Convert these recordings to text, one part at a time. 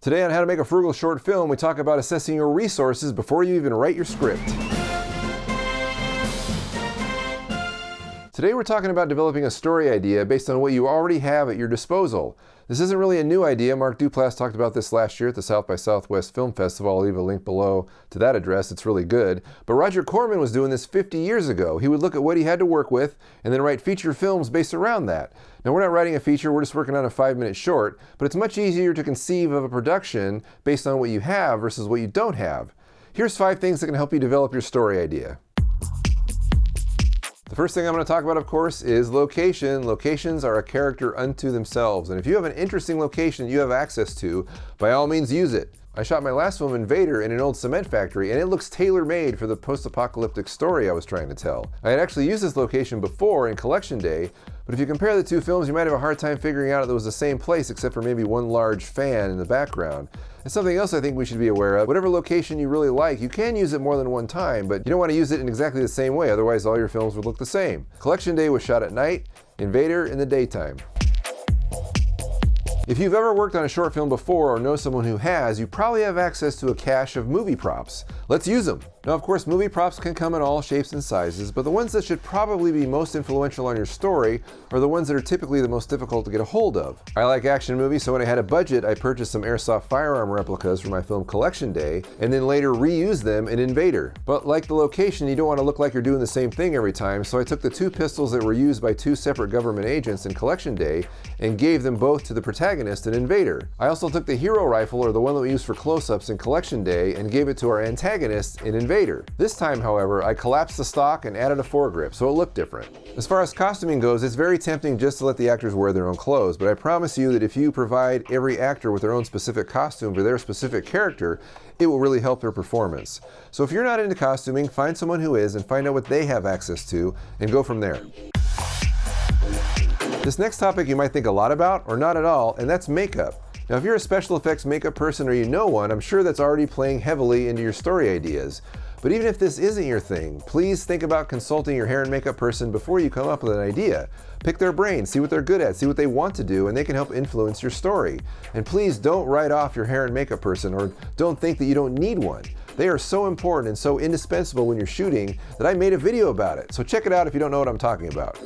Today on How to Make a Frugal Short Film, we talk about assessing your resources before you even write your script. Today we're talking about developing a story idea based on what you already have at your disposal. This isn't really a new idea. Mark Duplass talked about this last year at the South by Southwest Film Festival. I'll leave a link below to that address. It's really good. But Roger Corman was doing this 50 years ago. He would look at what he had to work with and then write feature films based around that. Now, we're not writing a feature, we're just working on a 5-minute short, but it's much easier to conceive of a production based on what you have versus what you don't have. Here's 5 things that can help you develop your story idea. The first thing I'm going to talk about, of course, is location. Locations are a character unto themselves, and if you have an interesting location you have access to, by all means use it. I shot my last film, Invader, in an old cement factory, and it looks tailor-made for the post-apocalyptic story I was trying to tell. I had actually used this location before in Collection Day, but if you compare the two films, you might have a hard time figuring out if it was the same place except for maybe one large fan in the background. And something else I think we should be aware of, whatever location you really like, you can use it more than one time, but you don't want to use it in exactly the same way, otherwise all your films would look the same. Collection Day was shot at night, Invader in the daytime. If you've ever worked on a short film before or know someone who has, you probably have access to a cache of movie props. Let's use them. Now, of course, movie props can come in all shapes and sizes, but the ones that should probably be most influential on your story are the ones that are typically the most difficult to get a hold of. I like action movies, so when I had a budget, I purchased some airsoft firearm replicas for my film Collection Day, and then later reused them in Invader. But like the location, you don't want to look like you're doing the same thing every time, so I took the 2 pistols that were used by 2 separate government agents in Collection Day and gave them both to the protagonist in Invader. I also took the hero rifle, or the one that we used for close-ups in Collection Day, and gave it to our antagonist in Invader. This time, however, I collapsed the stock and added a foregrip, so it looked different. As far as costuming goes, it's very tempting just to let the actors wear their own clothes, but I promise you that if you provide every actor with their own specific costume for their specific character, it will really help their performance. So if you're not into costuming, find someone who is and find out what they have access to and go from there. This next topic you might think a lot about, or not at all, and that's makeup. Now, if you're a special effects makeup person or you know one, I'm sure that's already playing heavily into your story ideas. But even if this isn't your thing, please think about consulting your hair and makeup person before you come up with an idea. Pick their brain, see what they're good at, see what they want to do, and they can help influence your story. And please don't write off your hair and makeup person, or don't think that you don't need one. They are so important and so indispensable when you're shooting that I made a video about it. So check it out if you don't know what I'm talking about.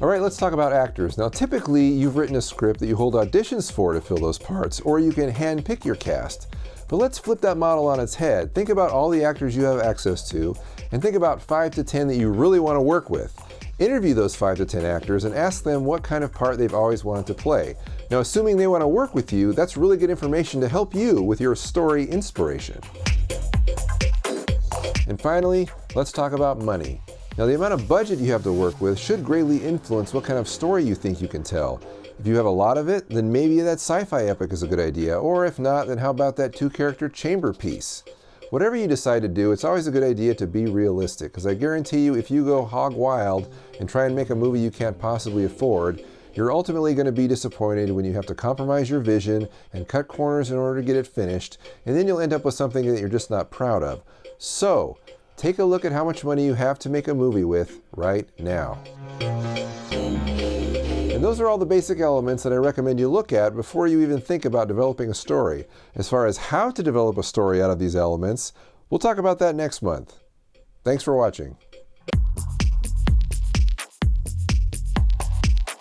All right, let's talk about actors. Now, typically, you've written a script that you hold auditions for to fill those parts, or you can hand-pick your cast. But let's flip that model on its head. Think about all the actors you have access to, and think about 5 to 10 that you really want to work with. Interview those 5 to 10 actors and ask them what kind of part they've always wanted to play. Now, assuming they want to work with you, that's really good information to help you with your story inspiration. And finally, let's talk about money. Now, the amount of budget you have to work with should greatly influence what kind of story you think you can tell. If you have a lot of it, then maybe that sci-fi epic is a good idea, or if not, then how about that 2-character chamber piece? Whatever you decide to do, it's always a good idea to be realistic, because I guarantee you if you go hog wild and try and make a movie you can't possibly afford, you're ultimately going to be disappointed when you have to compromise your vision and cut corners in order to get it finished, and then you'll end up with something that you're just not proud of. So, take a look at how much money you have to make a movie with right now. And those are all the basic elements that I recommend you look at before you even think about developing a story. As far as how to develop a story out of these elements, we'll talk about that next month. Thanks for watching.